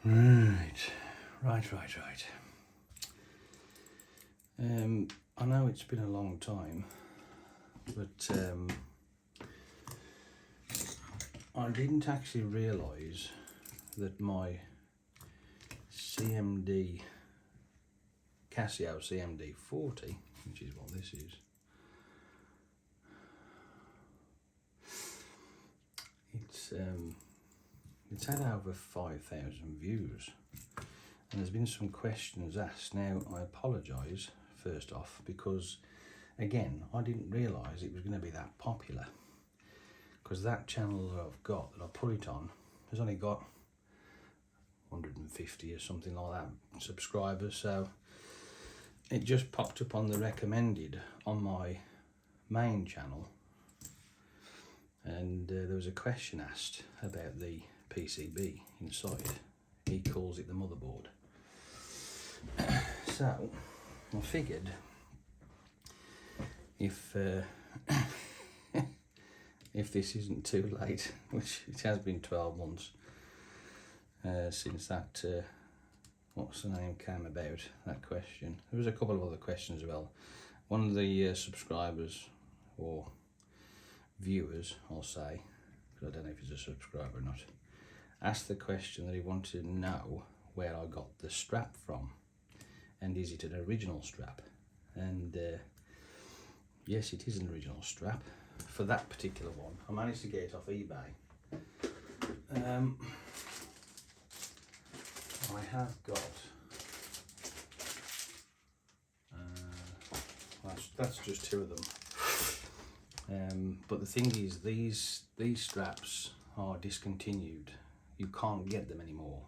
Right. I know it's been a long time, but I didn't actually realise that my Casio CMD-40, which is what this is, it's had over 5,000 views, and there's been some questions asked. Now, I apologise first off, because again, I didn't realise it was going to be that popular, because that channel that I've got, that I put it on, has only got 150 or something like that subscribers, so it just popped up on the recommended on my main channel, and there was a question asked about the PCB inside. He calls it the motherboard. So I figured if if this isn't too late, which it has been 12 months since that what's the name came about, that question. There was a couple of other questions as well. One of the subscribers or viewers, I'll say, because I don't know if he's a subscriber or not, asked the question that he wanted to know where I got the strap from, and is it an original strap? And yes, it is an original strap for that particular one. I managed to get it off eBay. I have got that's just two of them. But the thing is, these straps are discontinued. You can't get them anymore.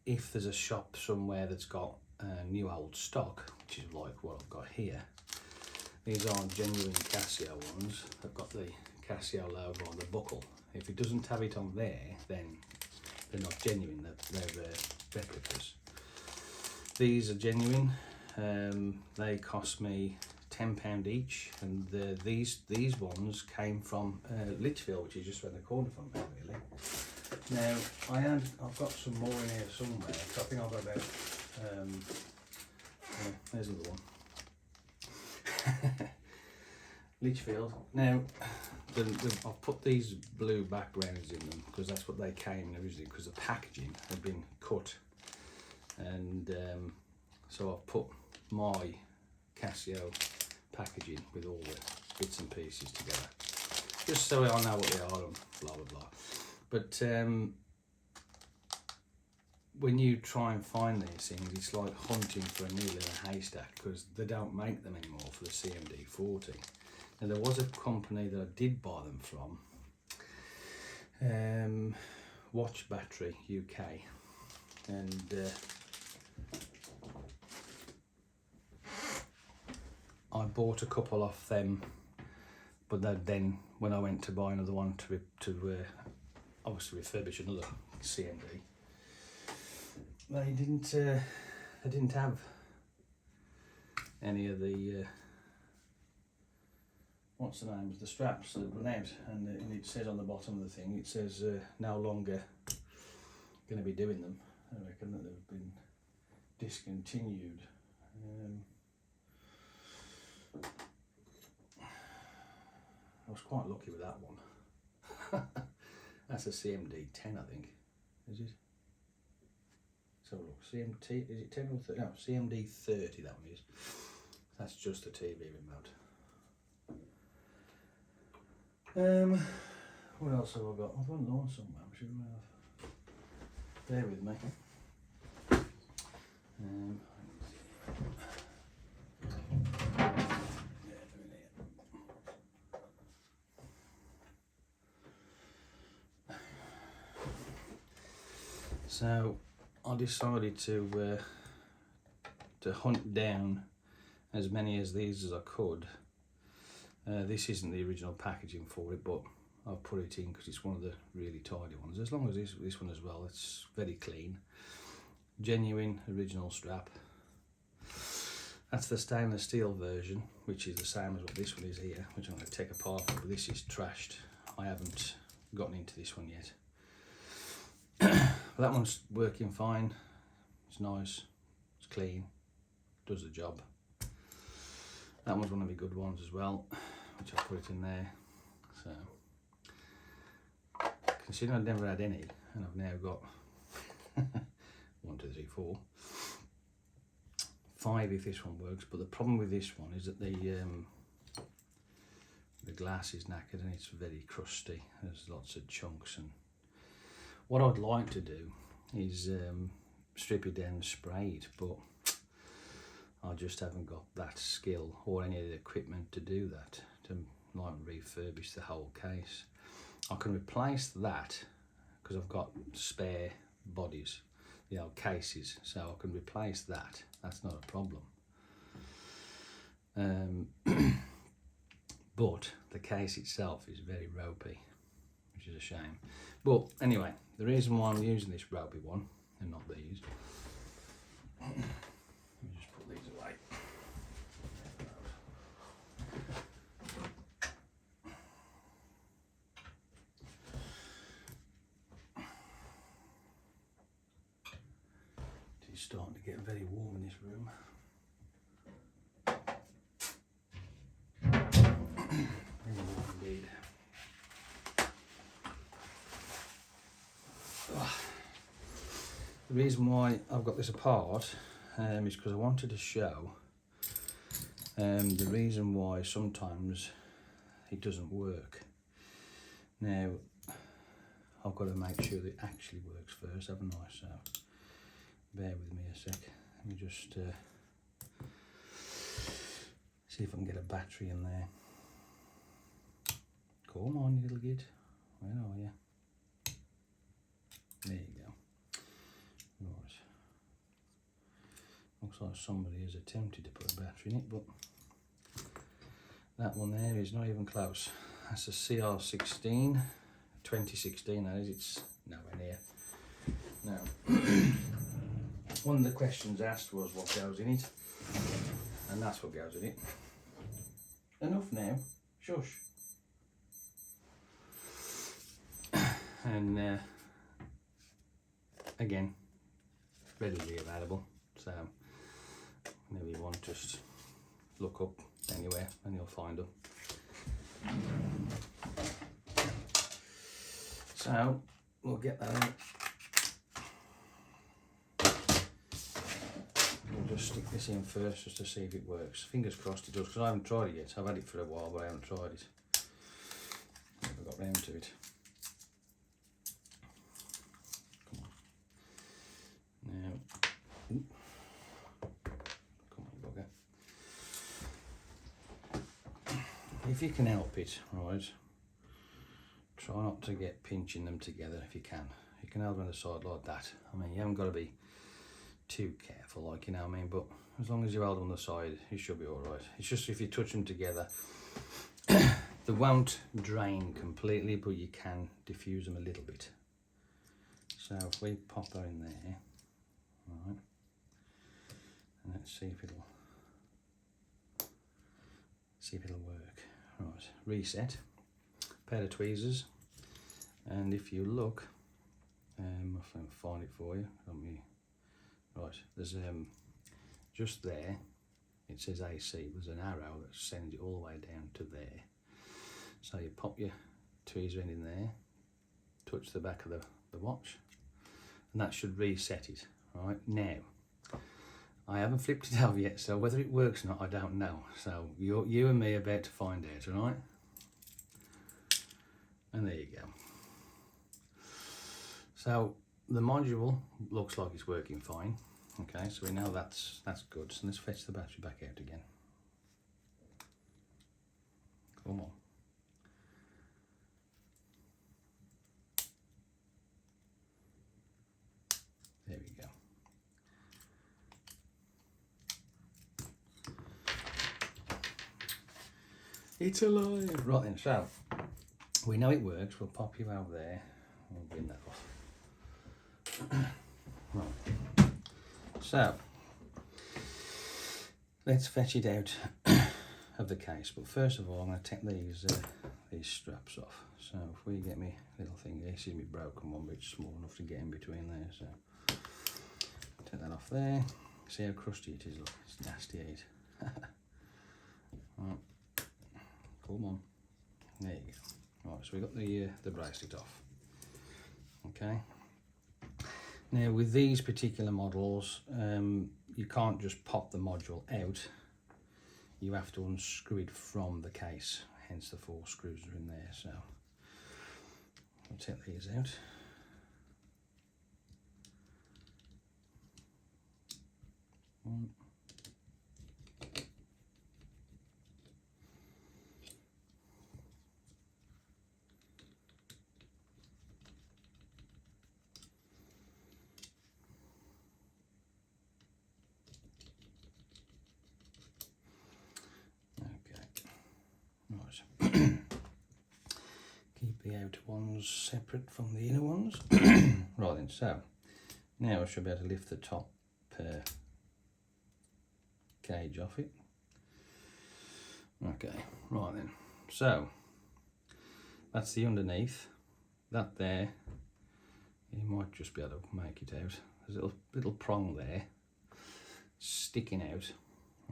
If there's a shop somewhere that's got new old stock, which is like what I've got here, these are genuine Casio ones. I've got the Casio logo on the buckle. If it doesn't have it on there, then they're not genuine, they're replicas. These are genuine. They cost me £10 each, and these ones came from Lichfield, which is just around the corner from me, really. Now, I've got some more in here somewhere, so I think I've got about, there's another one. Lichfield. Now, I've put these blue backgrounds in them because that's what they came in originally, because the packaging had been cut, and so I've put my Casio packaging with all the bits and pieces together, just so I know what they are and blah blah blah. But when you try and find these things, it's like hunting for a needle in a haystack, because they don't make them anymore for the CMD-40. Now, there was a company that I did buy them from, Watch Battery UK, and I bought a couple off them, but then when I went to buy another one to obviously refurbish another CMD, they didn't have any of the what's the names, the straps that run out, and it says on the bottom of the thing, it says no longer going to be doing them. I reckon that they've been discontinued. I was quite lucky with that one. That's a CMD-10, I think. Is it? So look, CMD, is it 10 or 30? No, CMD-30 that one is. That's just the TV remote. What else have I got? I've got another one somewhere, I'm sure I have. Bear with me. So I decided to hunt down as many as these as I could. This isn't the original packaging for it, but I've put it in because it's one of the really tidy ones. As long as this one as well, it's very clean. Genuine original strap. That's the stainless steel version, which is the same as what this one is here, which I'm going to take apart, but this is trashed. I haven't gotten into this one yet. That one's working fine. It's nice, it's clean, does the job. That one's one of the good ones as well, which I put it in there. So, considering I've never had any, and I've now got 1, 2, 3, 4, 5 if this one works. But the problem with this one is that the glass is knackered and it's very crusty. There's lots of chunks, and what I'd like to do is strip it down and spray it, but I just haven't got that skill or any of the equipment to do that, to like refurbish the whole case. I can replace that because I've got spare bodies, the old cases, so I can replace that. That's not a problem. But the case itself is very ropey, which is a shame. But anyway, the reason why I'm using this ropey one and not these, let me just put these away. It's starting to get very warm in this room. Very warm indeed. The reason why I've got this apart is because I wanted to show the reason why sometimes it doesn't work. Now, I've got to make sure that it actually works first, haven't I? So, bear with me a sec. Let me just see if I can get a battery in there. Come on, you little git. Where are you? There you go. Right. Looks like somebody has attempted to put a battery in it, but that one there is not even close. That's a CR16, 2016 that is, it's nowhere near. Now, one of the questions asked was what goes in it, and that's what goes in it. Enough now, shush. And again, readily available, so maybe you want to just look up anywhere and you'll find them. So we'll get that out. We'll just stick this in first just to see if it works. Fingers crossed it does, because I haven't tried it yet. I've had it for a while, but I haven't tried it. Never got round to it. Come on. Now, come on, bugger. If you can help it, right, try not to get pinching them together if you can. You can hold them on the side like that. I mean, you haven't got to be too careful, like, you know what I mean, but as long as you hold them on the side, you should be alright. It's just if you touch them together, they won't drain completely, but you can diffuse them a little bit. So if we pop that in there, right, and let's see if it'll work. Right, reset, pair of tweezers, and if you look, I'll find it for you. Right, there's just there, it says AC, there's an arrow that sends it all the way down to there. So you pop your tweezer in there, touch the back of the watch, and that should reset it. Right, now, I haven't flipped it over yet, so whether it works or not, I don't know. So you and me are about to find out, all right? And there you go. So the module looks like it's working fine. Okay, so we know that's good. So let's fetch the battery back out again. Come on. There we go. It's alive. Right then, so we know it works. We'll pop you over there. We'll bring that off. Right. So let's fetch it out of the case. But first of all, I'm going to take these these straps off. So if we get me little thing here, this is my broken one, but it's small enough to get in between there. So take that off there. See how crusty it is, look, it's nasty eight. Right. Come on, there you go. Right, so we got the bracelet off. Okay. Now with these particular models, you can't just pop the module out. You have to unscrew it from the case, hence the 4 screws are in there. So I'll take these out. One. Keep the outer ones separate from the inner ones. Right then, so now I should be able to lift the top cage off it. Okay, right then, so that's the underneath. That there, you might just be able to make it out. There's a little prong there sticking out.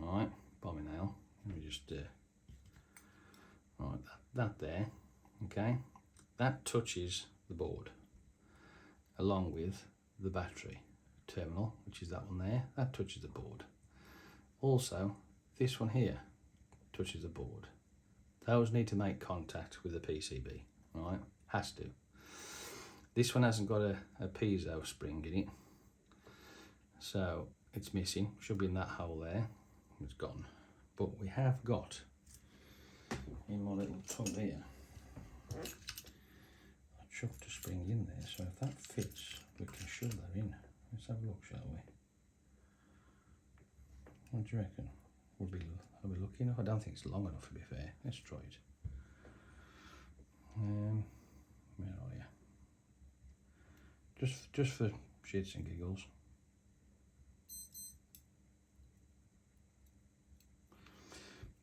All right, by my nail. Let me just right, that there, okay, that touches the board along with the battery terminal, which is that one there, that touches the board. Also, this one here touches the board. Those need to make contact with the PCB, right? Has to. This one hasn't got a piezo spring in it, so it's missing. Should be in that hole there. It's gone. But we have got in my little tub here, I chucked a spring in there, so if that fits, we can shove that in. Let's have a look, shall we? What do you reckon? Are we lucky enough? I don't think it's long enough, to be fair. Let's try it. Where are you? Just for shits and giggles.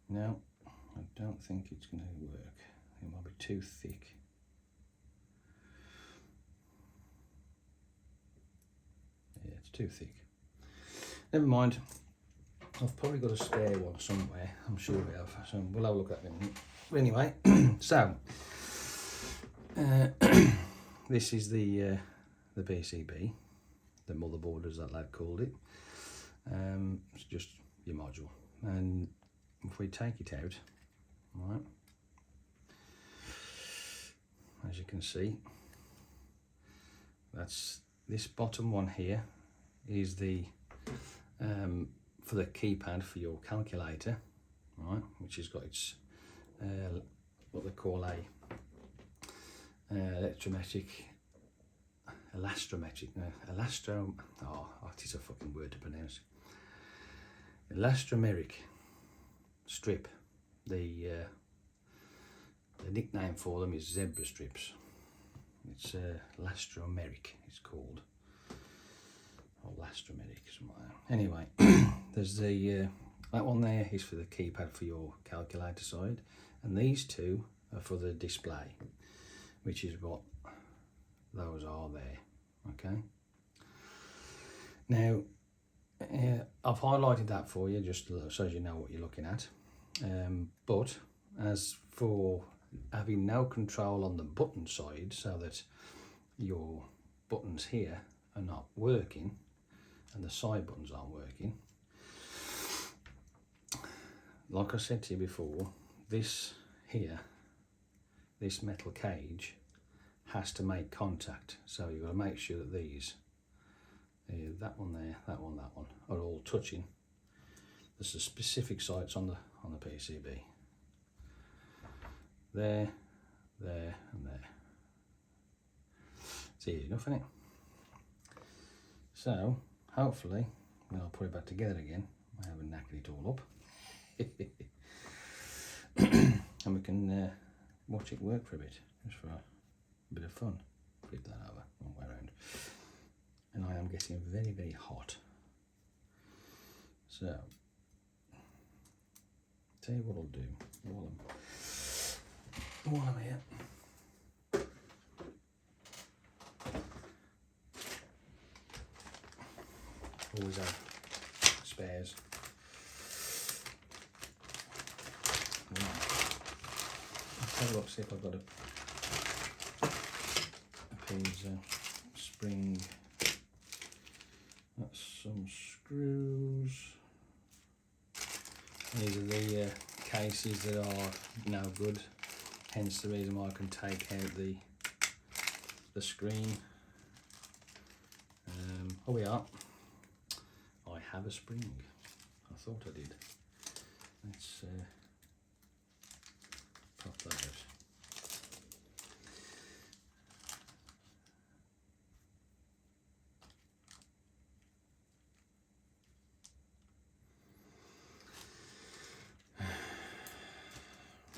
No, I don't think it's going to work. It might be too thick. Yeah, it's too thick. Never mind. I've probably got a spare one somewhere. I'm sure we have. So we'll have a look at it in a minute. Anyway, so this is the PCB, the motherboard as that lad called it. It's just your module, and if we take it out, right, as you can see, that's this bottom one here is the for the keypad for your calculator, right, which has got its what they call a it's a fucking word to pronounce. Elastomeric strip. The nickname for them is zebra strips. It's elastomeric, it's called, or elastomeric, something like that. Anyway, there's the that one there is for the keypad for your calculator side, and these two are for the display, which is what those are there. Okay. Now, I've highlighted that for you just so you know what you're looking at. But as for having no control on the button side, so that your buttons here are not working and the side buttons aren't working, like I said to you before, this here, this metal cage has to make contact. So you've got to make sure that these, that one there, that one, are all touching. There's a specific sites on the PCB. There, there, and there. It's easy enough, isn't it? So hopefully, when I put it back together again, I haven't knackered it all up, and we can watch it work for a bit, just for a bit of fun. Flip that over, one way around. And I am getting very, very hot. So, tell you what I'll do. while I'm here. Always have spares. Right. Let's have a look, see if I've got a piece of spring. That's some screws. These are the cases that are no good, hence the reason why I can take out the screen. Oh, we are. I have a spring. I thought I did. Let's pop that out.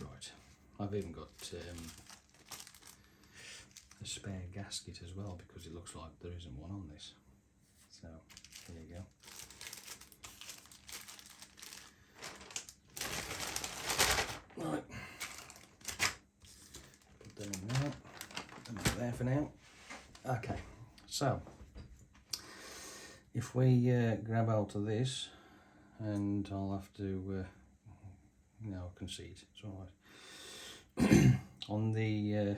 Right, I've even got a spare gasket as well, because it looks like there isn't one on this. So there you go. Right, put them in there, put them in there for now. Okay, so if we grab hold of this, and I'll have to, no, I can see it, it's all right. On the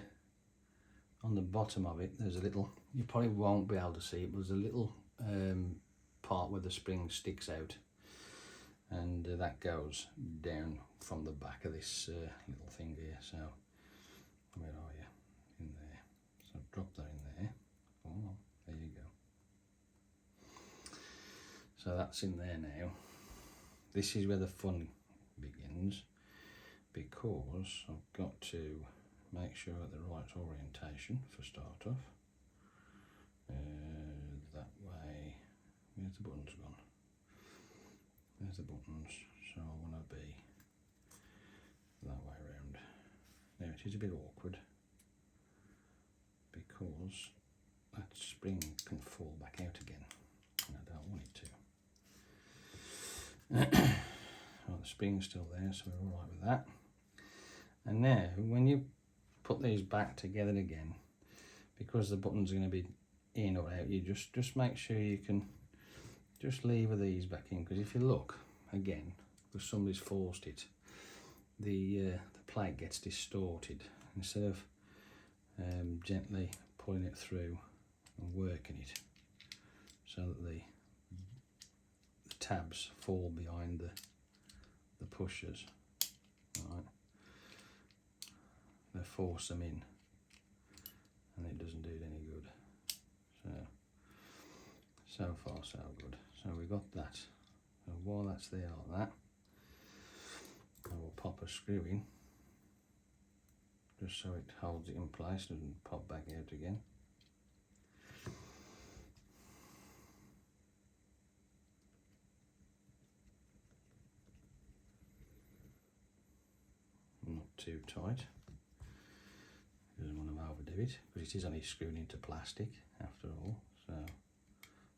bottom of it, there's a little, you probably won't be able to see it, but there's a little part where the spring sticks out, and that goes down from the back of this little thing here. So where are you? In there. So drop that in there. Oh, there you go. So that's in there now. This is where the fun begins, because I've got to make sure at the right orientation for start off. That way. Where's the buttons gone? There's the buttons, so I want to be that way around. Now it is a bit awkward because that spring can fall back out again, and I don't want it to. Well, the spring's still there, so we're all right with that. And now when you put these back together again, because the buttons are going to be in or out, you just make sure you can just lever these back in, because if you look again, because somebody's forced it, the plate gets distorted. Instead of gently pulling it through and working it so that the tabs fall behind the pushers, right, they force them in, and it doesn't do it any good. So far so good. So we got that. So while that's there like that, I will pop a screw in, just so it holds it in place, doesn't pop back out again. Not too tight, doesn't want to overdo it, because it is only screwing into plastic after all. So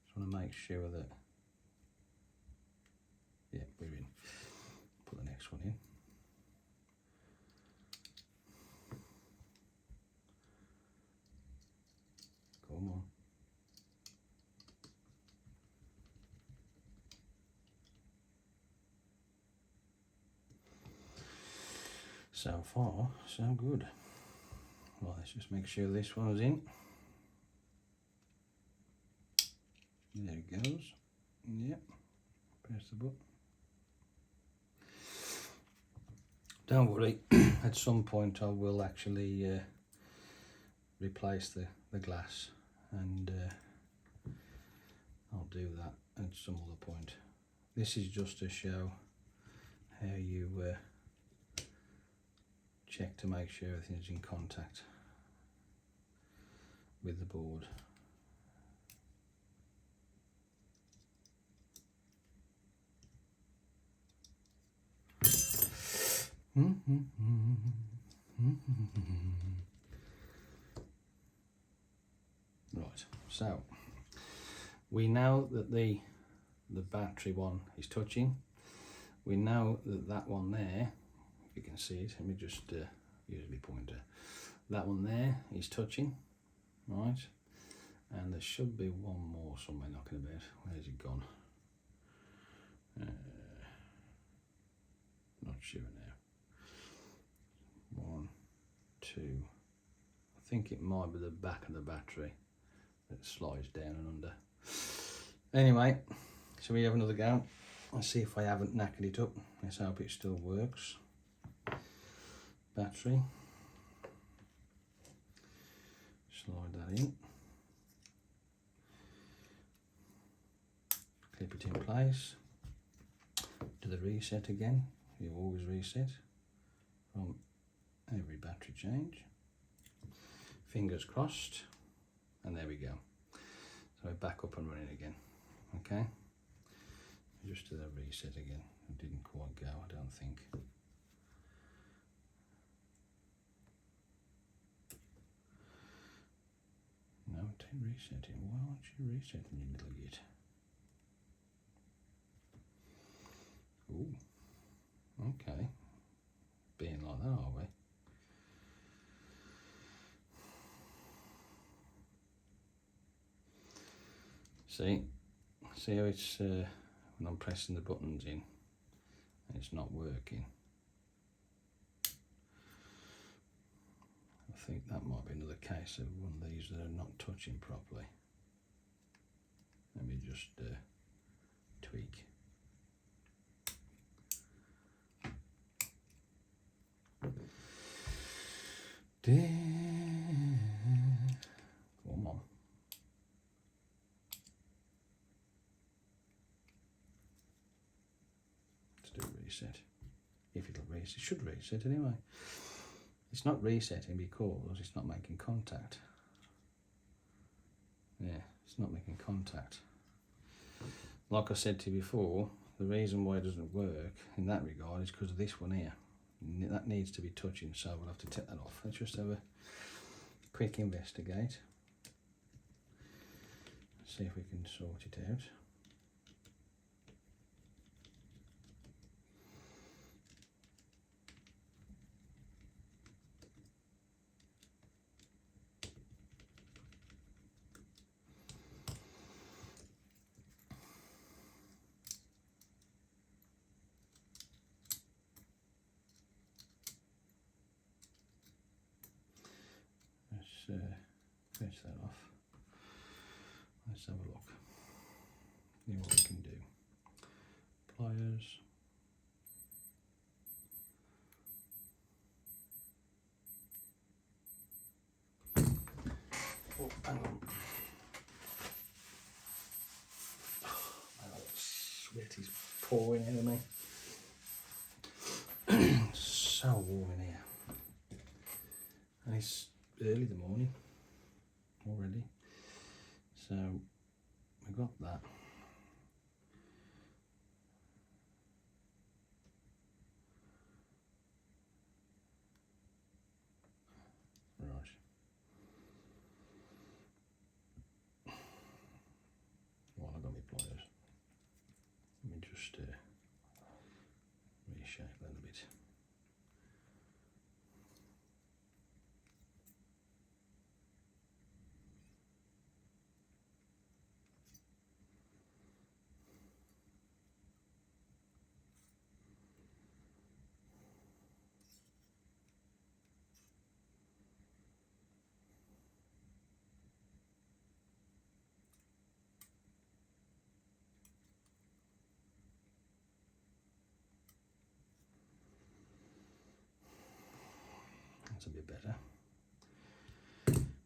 just want to make sure that, yeah, we're in. Put the next one in. Come on. So far, so good. Well, let's just make sure this one's in. There it goes. Yep. Press the button. Don't worry, at some point I will actually replace the glass, and I'll do that at some other point. This is just to show how you check to make sure everything's in contact with the board. Right, so we know that the battery one is touching. We know that that one there, if you can see it, let me just usually pointer. That one there is touching, right? And there should be one more somewhere knocking about. Where's it gone? Not sure now. 1, 2. I think it might be the back of the battery that slides down and under. Anyway, so we have another go. Let's see if I haven't knackered it up. Let's hope it still works. Battery. Slide that in. Clip it in place. Do the reset again. You always reset from every battery change. Fingers crossed, and there we go. So we're back up and running again. Okay, just do the reset again. It didn't quite go, I don't think. No, it ain't resetting. Why aren't you resetting, you little git? Ooh, okay. Being like that, are we? See how it's when I'm pressing the buttons in, it's not working. I think that might be another case of one of these that are not touching properly. Let me just tweak. Come on. Let's do a reset. If it'll reset, it should reset anyway. It's not resetting because it's not making contact. Yeah, it's not making contact. Like I said to you before, the reason why it doesn't work in that regard is because of this one here. That needs to be touching, so we'll have to take that off. Let's just have a quick investigate. See if we can sort it out. Let's fetch that off. Let's have a look. See what we can do. Pliers. Oh, hang on. My sweat is pouring out of me. So warm in here. And it's early in the morning already. So we got that. Right. Well, I got my pliers. Let me just reshape that a bit. That's a bit better.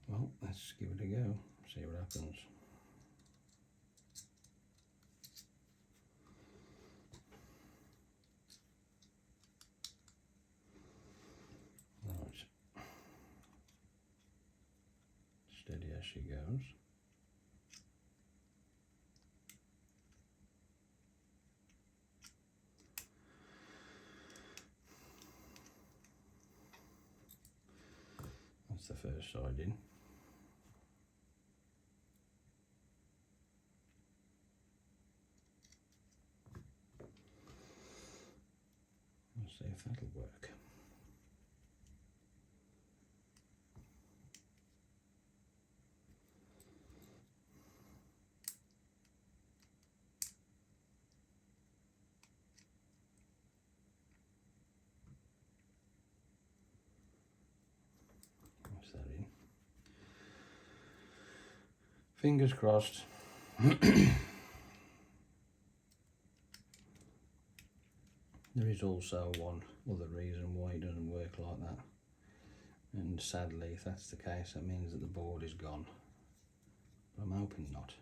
Well, let's give it a go, see what happens. Right. Steady as she goes. That's the first side in. Let's see if that'll work. Fingers crossed. There is also one other reason why it doesn't work like that, and sadly if that's the case that means that the board is gone, but I'm hoping not.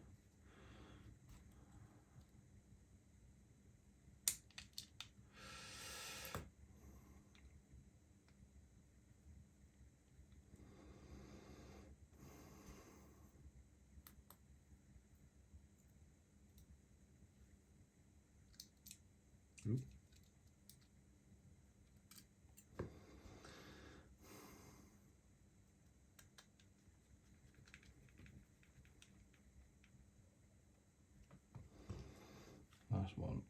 Oop. Last one.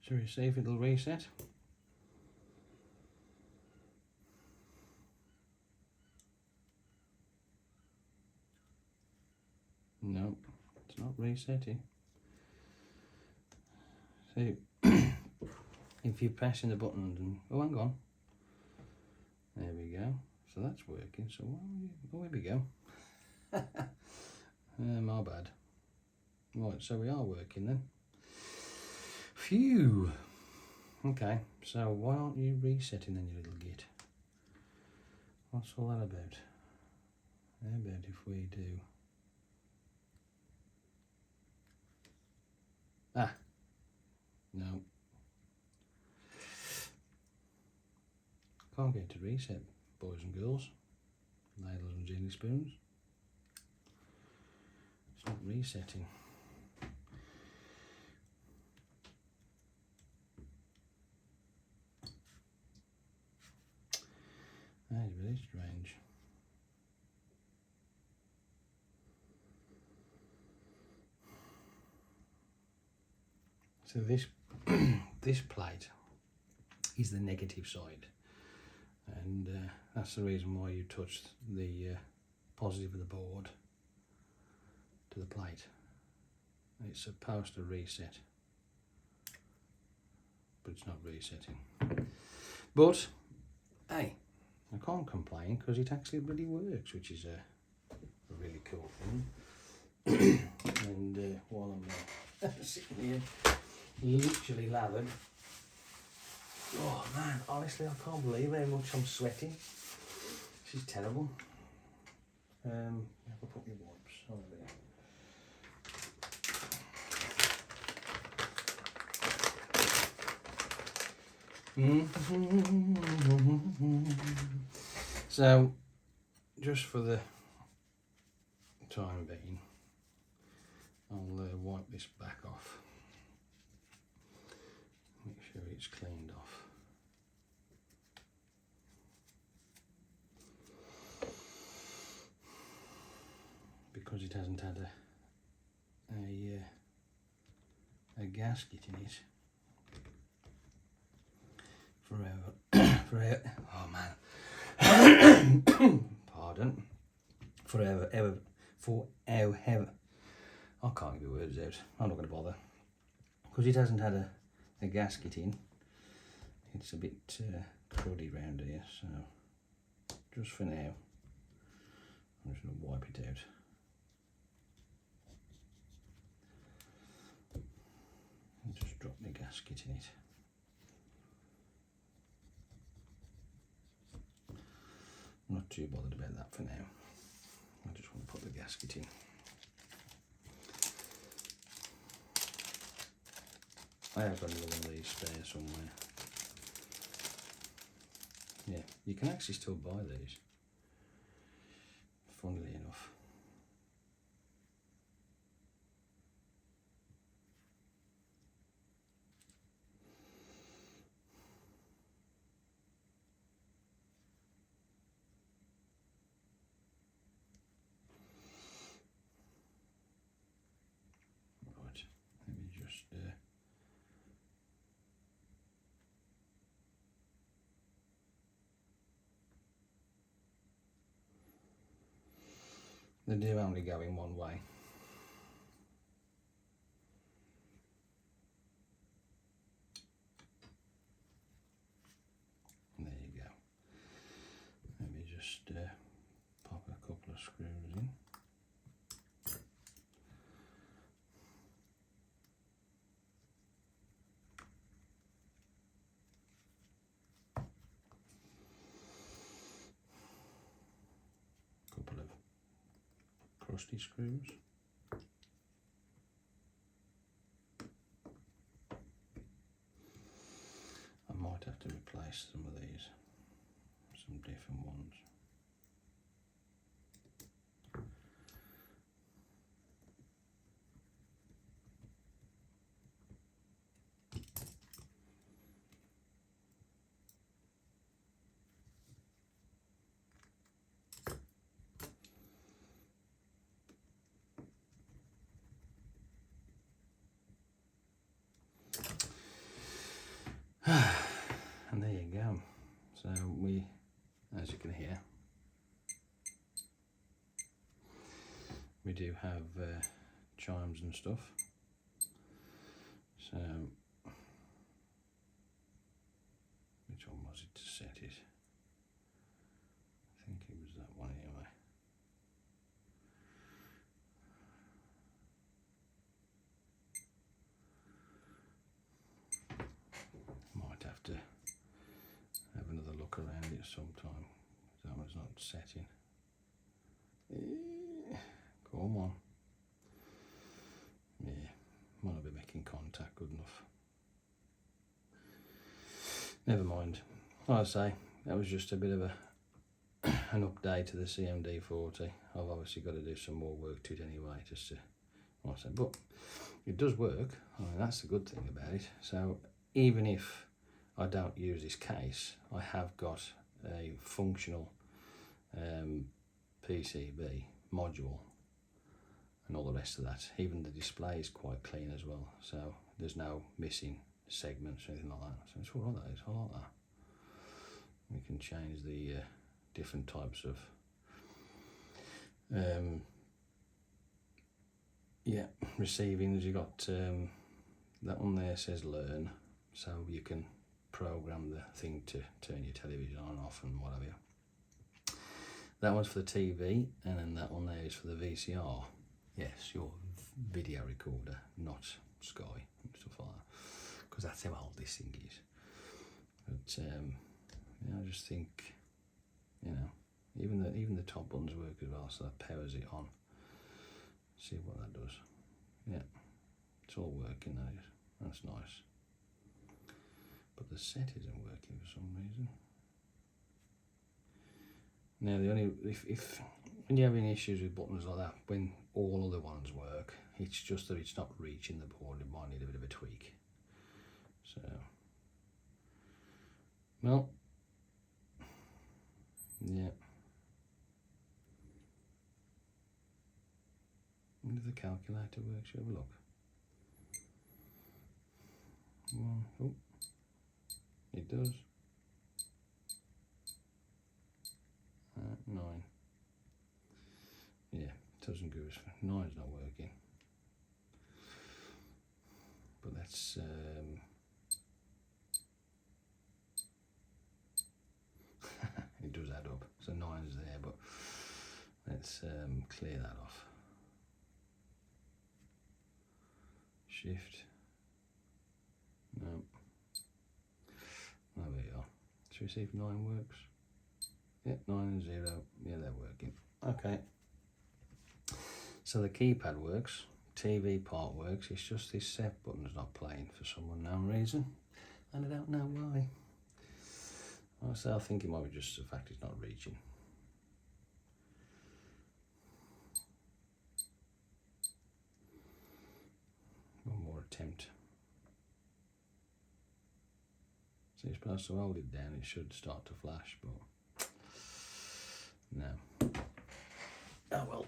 Shall we see if it'll reset? No, it's not resetting. So if you're pressing the button and oh, hang on, there we go. So that's working. So oh, here we go. My bad. Right, so we are working then. Phew. Okay, so why aren't you resetting then, you little git? What's all that about? How about if we do? Ah, no. Can't get to reset, boys and girls, ladles and jelly spoons. It's not resetting. That is very strange. So this this plate is the negative side, and that's the reason why you touched the positive of the board to the plate. It's supposed to reset, but it's not resetting. But hey, I can't complain because it actually really works, which is a really cool thing. And while I'm sitting here literally lathered, oh man, honestly I can't believe how much I'm sweating. This is terrible. I'll put my wipes over there. So, just for the time being, I'll wipe this back off. Make sure it's cleaned off. Because it hasn't had a gasket in it forever. Oh man. Pardon. Forever. I can't get the words out. I'm not going to bother. Because it hasn't had a gasket in, it's a bit cruddy round here, so just for now, I'm just going to wipe it out. And just drop the gasket in it. I'm not too bothered about that for now. I just want to put the gasket in. I have got another one of these spare somewhere. Yeah, you can actually still buy these, funnily enough. Right, let me just They do only go in one way. And there you go. Maybe just pop a couple of screws in. Couple of crusty screws. I might have to replace some of these, some different ones. And there you go. So we, as you can hear, we do have chimes and stuff. So which one was it to set it? I think it was that one anyway. Might have to have another look around it sometime. That one's not setting. Come on. Yeah, might not be making contact good enough. Never mind. Like I say, that was just a bit of an update to the CMD-40. I've obviously got to do some more work to it anyway, just to, like I say, but it does work. I mean, that's the good thing about it. So even if I don't use this case, I have got a functional PCB module and all the rest of that. Even the display is quite clean as well, so there's no missing segments or anything like that. So it's all right, that is. I like that. We can change the different types of receivings. You got that one there says learn, so you can program the thing to turn your television on and off and whatever. That one's for the TV, and then that one there is for the VCR. Yes, your video recorder, not Sky and stuff like that, because that's how old this thing is. But yeah, I just think, you know, even the top ones work as well, so that powers it on. See what that does. Yeah, it's all working. That is. That's nice. But the set isn't working for some reason. Now the only if when you're having issues with buttons like that, when all other ones work, it's just that it's not reaching the board. It might need a bit of a tweak. So, well, yeah. Wonder if the calculator works. Have a look. Oh, it does. 9. Yeah, it doesn't go as far. 9's not working. But that's it does add up. So 9's there, but let's clear that off. Shift. No. There we are. Should we see if 9 works? Yep, 9 and 0. Yeah, they're working. Okay. So the keypad works. TV part works. It's just this set button's not playing for some unknown reason, and I don't know why. So I think it might be just the fact it's not reaching. One more attempt. So you're supposed to hold it down, it should start to flash, but no. Oh well.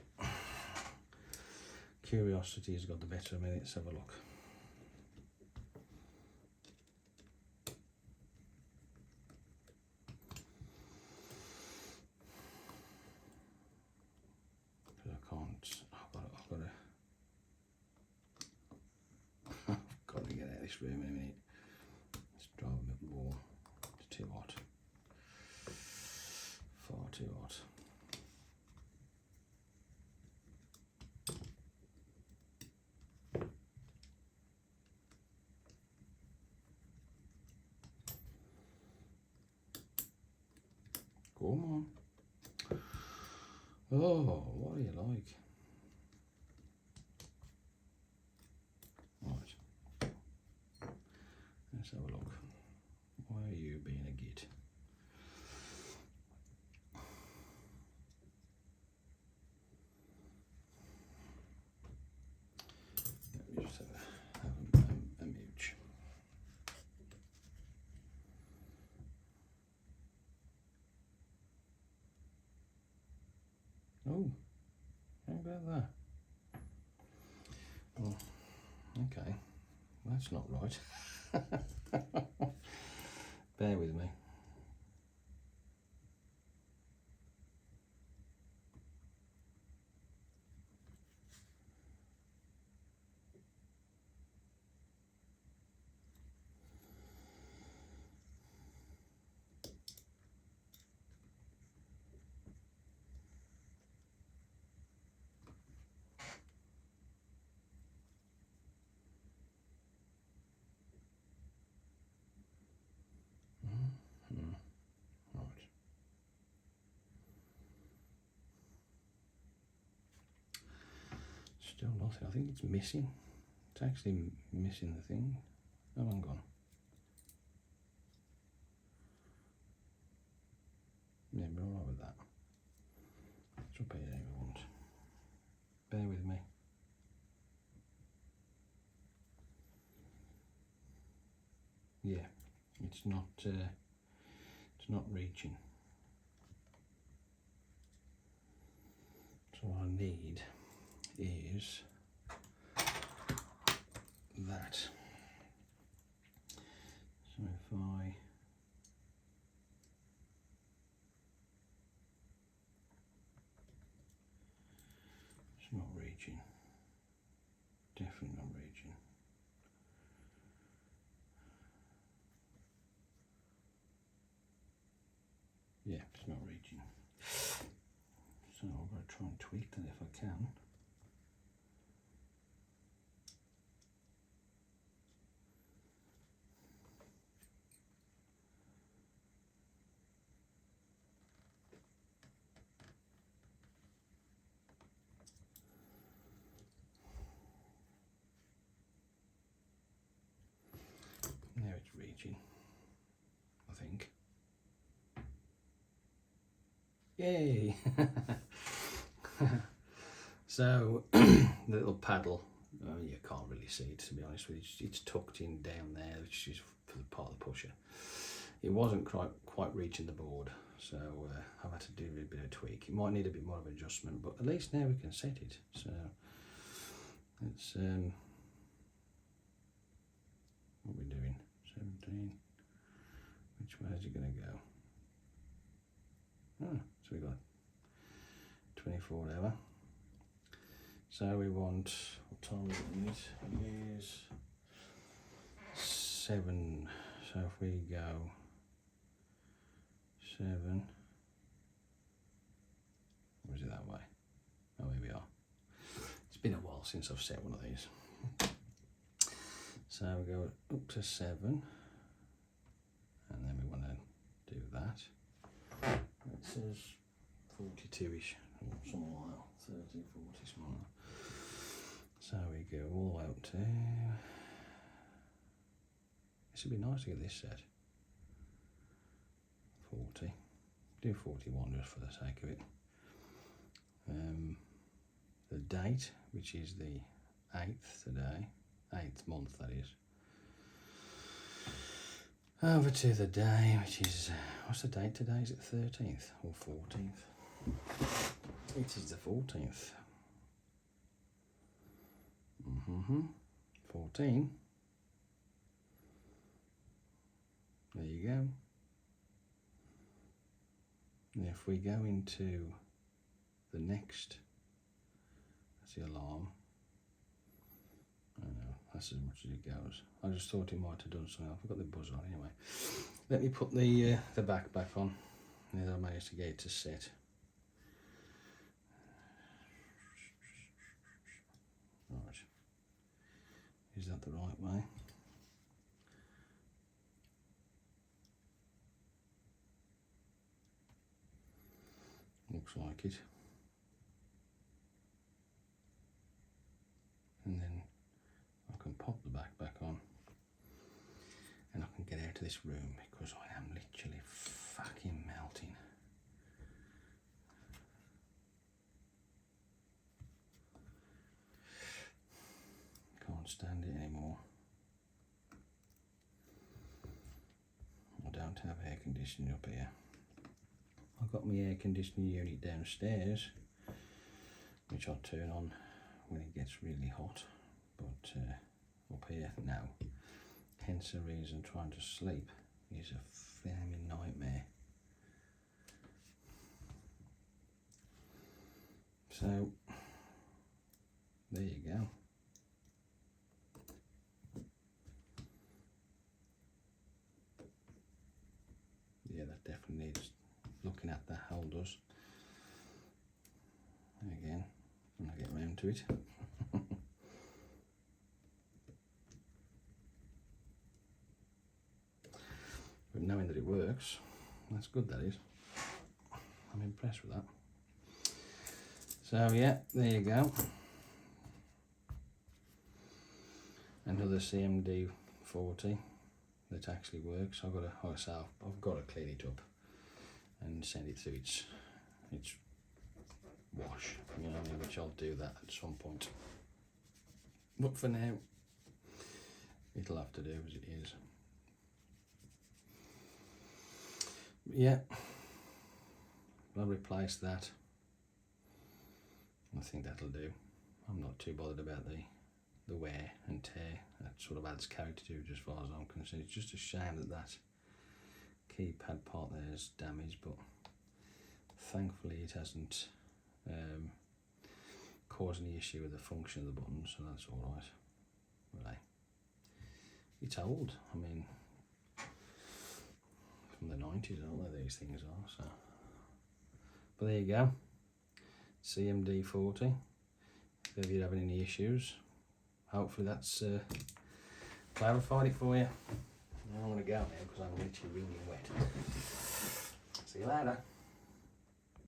Curiosity's got the better of me. Let's have a look. I this room in a minute. Let's drive a bit more. It's too hot. Far too hot. Come on. Oh, what do you like? Right. Let's have a look. Why are you being a git? Let me just have a mooch. Oh, how about that? Oh, okay, that's not right. Bear with me. Right. Still nothing. I think it's missing. It's actually missing the thing. Oh, I'm gone. Yeah, we're alright with that. Let's repeat it if we want. Bear with me. Yeah, it's not reaching. So what I need is that. So if I it's not reaching. Definitely not reaching. Yeah, it's not reaching. So I'm going to try and tweak that if I can. Now it's reaching, I think. Yay! So the little paddle, you can't really see it to be honest with you. It's tucked in down there, which is for the part of the pusher. It wasn't quite reaching the board, so I've had to do a bit of tweak. It might need a bit more of adjustment, but at least now we can set it. So it's what we're doing. 17. Which way is it going to go? Oh, so we got 24 hour. So we want, what time is it? It is 7. So if we go 7, or is it that way? Oh, here we are. It's been a while since I've set one of these. So we go up to 7, and then we want to do that. It says 42ish, or something like that, 30, 40, something like that. So we go all the way up to, this would be nice to get this set. 40, do 41 just for the sake of it. The date, which is the 8th today, 8th month that is. Over to the day, which is, what's the date today? Is it 13th or 14th? It is the 14th. 14. There you go. And if we go into the next, that's the alarm. I don't know, that's as much as it goes. I just thought it might have done something. I've got the buzz on anyway. Let me put the back on. Now I managed to get it to set. Right. Is that the right way? Looks like it. And then I can pop the back on, and I can get out of this room because I am literally fucking melting. Can't stand it anymore. I don't have air conditioning up here. I've got my air conditioning unit downstairs, which I'll turn on when it gets really hot, but up here now, hence the reason trying to sleep is a flaming nightmare. So there you go. Yeah, that definitely needs looking at. The hell does. Again, when I get round to it. But knowing that it works, that's good, that is. I'm impressed with that. So yeah, there you go. Another CMD-40 that actually works. I've got to clean it up and send it through its wash, you know what I mean, which I'll do that at some point. But for now, it'll have to do as it is. Yeah, I'll replace that. I think that'll do. I'm not too bothered about the wear and tear. That sort of adds character to it as far as I'm concerned. It's just a shame that that keypad part there is damaged, but thankfully it hasn't caused any issue with the function of the button, so that's all right. Right. It's old. I mean, from the 90s, all of these things are. So, but there you go. CMD-40. If you're having any issues, hopefully that's clarified it for you. I'm going to go now because I'm literally wringing wet. See you later.